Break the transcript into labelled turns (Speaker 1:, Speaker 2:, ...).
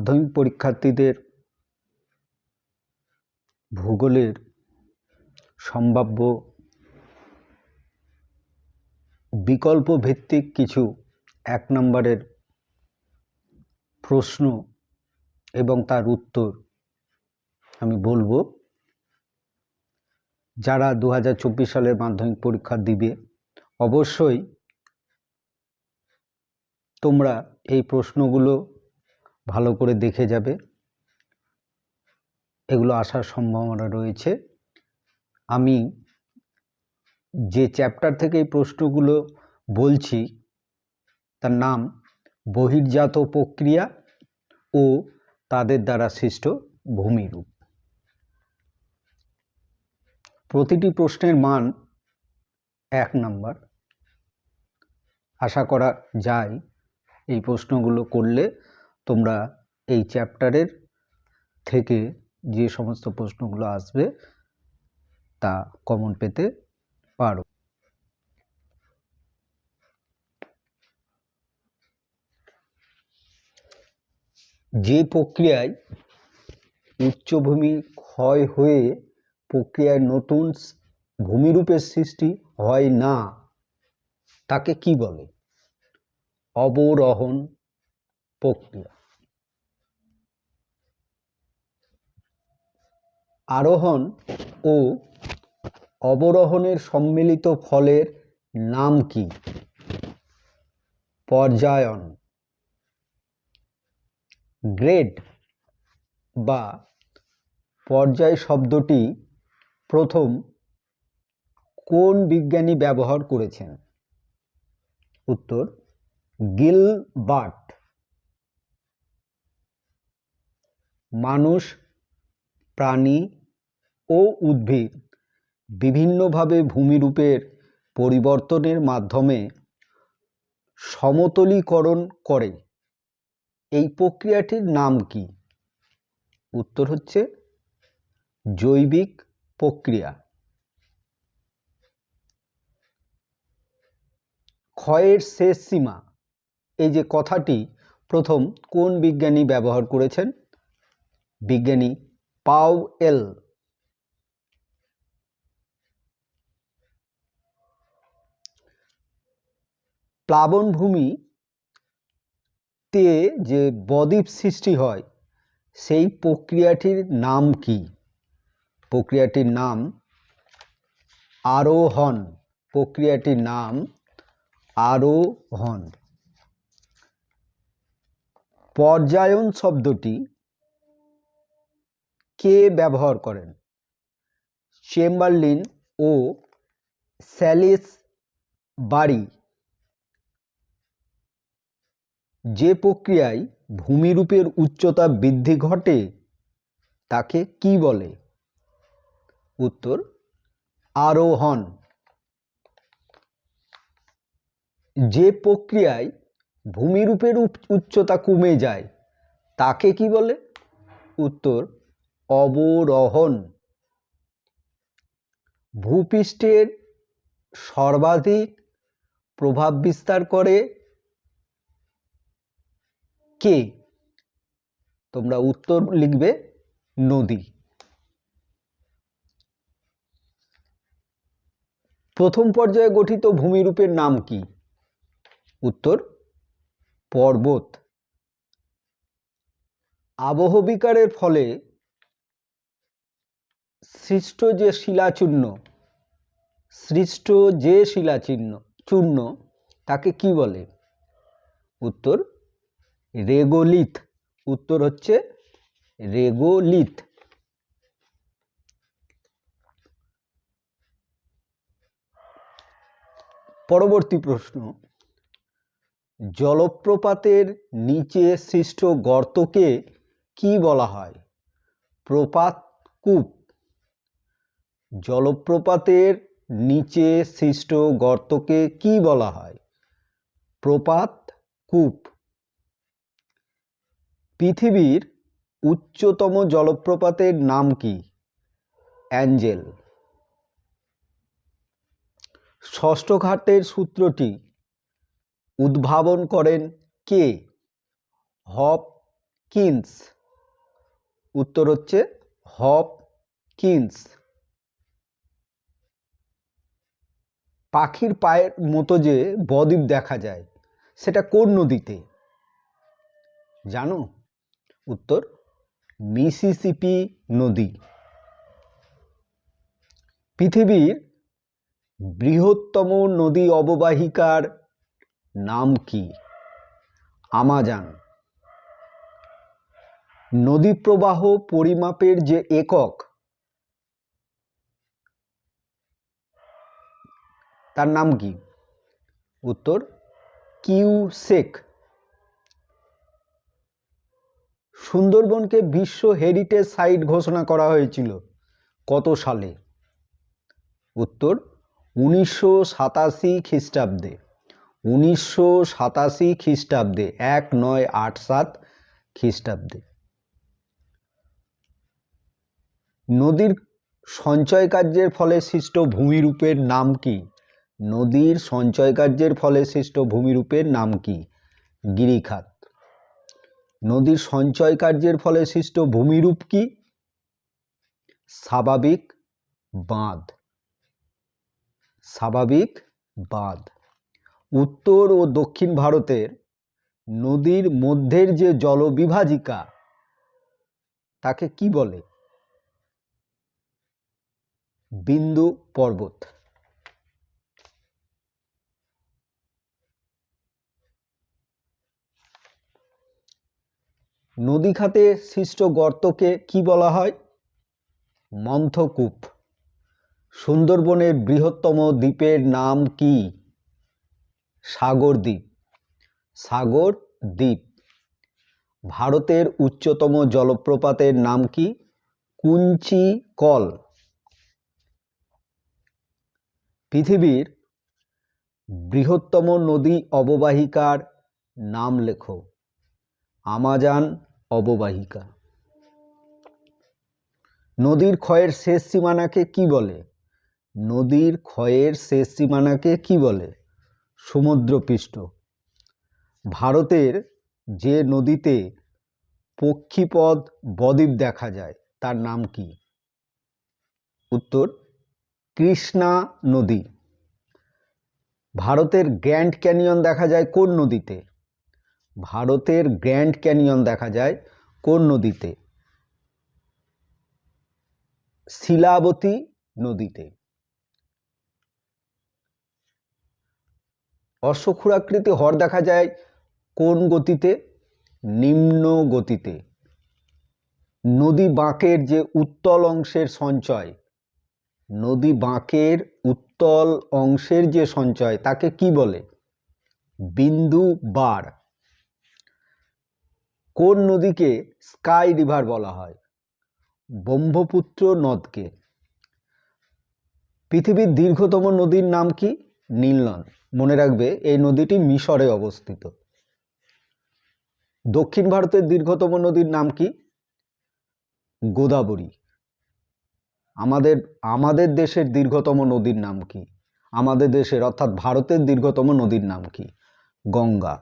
Speaker 1: মাধ্যমিক পরীক্ষার্থীদের ভূগোলের সম্ভাব্য বিকল্প ভিত্তিক কিছু 1 নম্বরের প্রশ্ন এবং তার উত্তর আমি বলবো। যারা 2024 সালের মাধ্যমিক পরীক্ষা দিবে অবশ্যই তোমরা এই প্রশ্নগুলো ভালো করে দেখে যাবে, এগুলো আসার সম্ভাবনা রয়েছে। আমি যে চ্যাপ্টার থেকে এই প্রশ্নগুলো বলছি তার নাম বহির্জাত প্রক্রিয়া ও তাদের দ্বারা সৃষ্ট ভূমিরূপ। প্রতিটি প্রশ্নের মান 1 নম্বর। আশা করা যায় এই প্রশ্নগুলো করলে তোমরা এই চ্যাপ্টারের থেকে যে সমস্ত প্রশ্নগুলো আসবে তা কমন পেতে পারো। যে প্রক্রিয়ায় উচ্চভূমি ক্ষয় হয়ে প্রক্রিয়ায় নতুন ভূমিরূপের সৃষ্টি হয় না তাকে কি বলে? অবরোহণ প্রক্রিয়া। আরোহণ ও অবরোহণের সম্মিলিত ফলের নাম কি? পর্যায়ন। গ্রেড বা পর্যায় শব্দটি প্রথম কোন বিজ্ঞানী ব্যবহার করেছেন? উত্তর গিলবার্ট। মানুষ, প্রাণী ও উদ্ভিদ বিভিন্নভাবে ভূমিরূপের পরিবর্তনের মাধ্যমে সমতলীকরণ করে, এই প্রক্রিয়াটির নাম কি? উত্তর হচ্ছে জৈবিক প্রক্রিয়া। ক্ষয়ের শেষ সীমা, এই যে কথাটি প্রথম কোন বিজ্ঞানী ব্যবহার করেছেন? বিজ্ঞানী পাওয়েল। প্লাবনভূমিতে যে বদ্বীপ সৃষ্টি হয় সেই প্রক্রিয়াটির নাম কি? প্রক্রিয়াটির নাম আরোহণ। প্রক্রিয়াটির নাম আরোহণ। পর্যায়ন শব্দটি কে ব্যবহার করেন? চেম্বারলিন ও স্যালিসবারি। যে প্রক্রিয়ায় ভূমিরূপের উচ্চতা বৃদ্ধি ঘটে তাকে কি বলে? উত্তর আরোহণ। যে প্রক্রিয়ায় ভূমিরূপের উচ্চতা কমে যায় তাকে কি বলে? উত্তর অবরোহণ। ভূপৃষ্ঠের সর্বাধিক প্রভাব বিস্তার করে কে? তোমরা উত্তর লিখবে নদী। প্রথম পর্যায়ে গঠিত ভূমিরূপের নাম কি? উত্তর পর্বত। আবহবিকারের ফলে সৃষ্ট যে শিলাচূর্ণ তাকে কি বলে? উত্তর রেগোলিথ। উত্তর হচ্ছে রেগোলিথ। পরবর্তী প্রশ্ন, জলপ্রপাতের নিচে সৃষ্ট গর্তকে কি বলা হয়? প্রপাতকূপ। জলপ্রপাতের নিচে সৃষ্ট গর্তকে কি বলা হয়? প্রপাতকূপ। পৃথিবীর উচ্চতম জলপ্রপাতের নাম কি? অ্যাঞ্জেল। ষষ্ঠ ঘাতের সূত্রটি উদ্ভাবন করেন কে? হপকিন্স। কিন্স। উত্তর হচ্ছে হপকিন্স। পাখির পায়ের মতো যে বদ্বীপ দেখা যায় সেটা কোন নদীতে জানো? উত্তর মিসিসিপি নদী। পৃথিবীর বৃহত্তম নদী অববাহিকার নাম কি? আমাজন। নদী প্রবাহ পরিমাপের যে একক তার নাম কি? উত্তর কিউসেক। সুন্দরবনকে বিশ্ব হেরিটেজ সাইট ঘোষণা করা হয়েছিল কত সালে? উত্তর 1987 খ্রিস্টাব্দে। 1987 খ্রিস্টাব্দে, 1987 খ্রিস্টাব্দে। নদীর সঞ্চয় কার্যের ফলে সৃষ্ট ভূমিরূপের নাম কি? নদীর সঞ্চয় কার্যের ফলে সৃষ্ট ভূমিরূপের নাম কি? গিরিখাত। নদীর সঞ্চয় কার্যের ফলে সৃষ্ট ভূমিরূপ কি? স্বাভাবিক বাঁধ। স্বাভাবিক বাঁধ। উত্তর ও দক্ষিণ ভারতের নদীর মধ্যের যে জলবিভাজিকা তাকে কি বলে? বিন্দু পর্বত। নদী খাতে সৃষ্ট গর্তকে কি বলা হয়? মন্থকূপ। সুন্দরবনের বৃহত্তম দ্বীপের নাম কি? সাগর দ্বীপ। সাগর দ্বীপ। ভারতের উচ্চতম জলপ্রপাতের নাম কি? কুঞ্চিকল। পৃথিবীর বৃহত্তম নদী অববাহিকার নাম লেখো। আমাজন অববাহিকা। নদীর ক্ষয়ের শেষ সীমানাকে কি বলে? নদীর ক্ষয়ের শেষ সীমানাকে কি বলে? সমুদ্রপৃষ্ঠ। ভারতের যে নদীতে পক্ষীপদ বদ্বীপ দেখা যায় তার নাম কি? উত্তর কৃষ্ণা নদী। ভারতের গ্র্যান্ড ক্যানিয়ন দেখা যায় কোন নদীতে? ভারতের গ্র্যান্ড ক্যানিয়ন দেখা যায় কোন নদীতে? শিলাবতী নদীতে। অশ্বক্ষুরাকৃতি হ্রদ দেখা যায় কোন গতিতে? নিম্ন গতিতে। নদী বাঁকের যে উত্তল অংশের সঞ্চয়, নদী বাঁকের উত্তল অংশের যে সঞ্চয় তাকে কি বলে? বিন্দু বার। কোন নদীকে স্কাই রিভার বলা হয়? ব্রহ্মপুত্র নদকে। পৃথিবীর দীর্ঘতম নদীর নাম কি? নীল নদ। মনে রাখবে এই নদীটি মিশরে অবস্থিত। দক্ষিণ ভারতের দীর্ঘতম নদীর নাম কি? গোদাবরী। আমাদের দেশের দীর্ঘতম নদীর নাম কি? আমাদের দেশের অর্থাৎ ভারতের দীর্ঘতম নদীর নাম কি? গঙ্গা।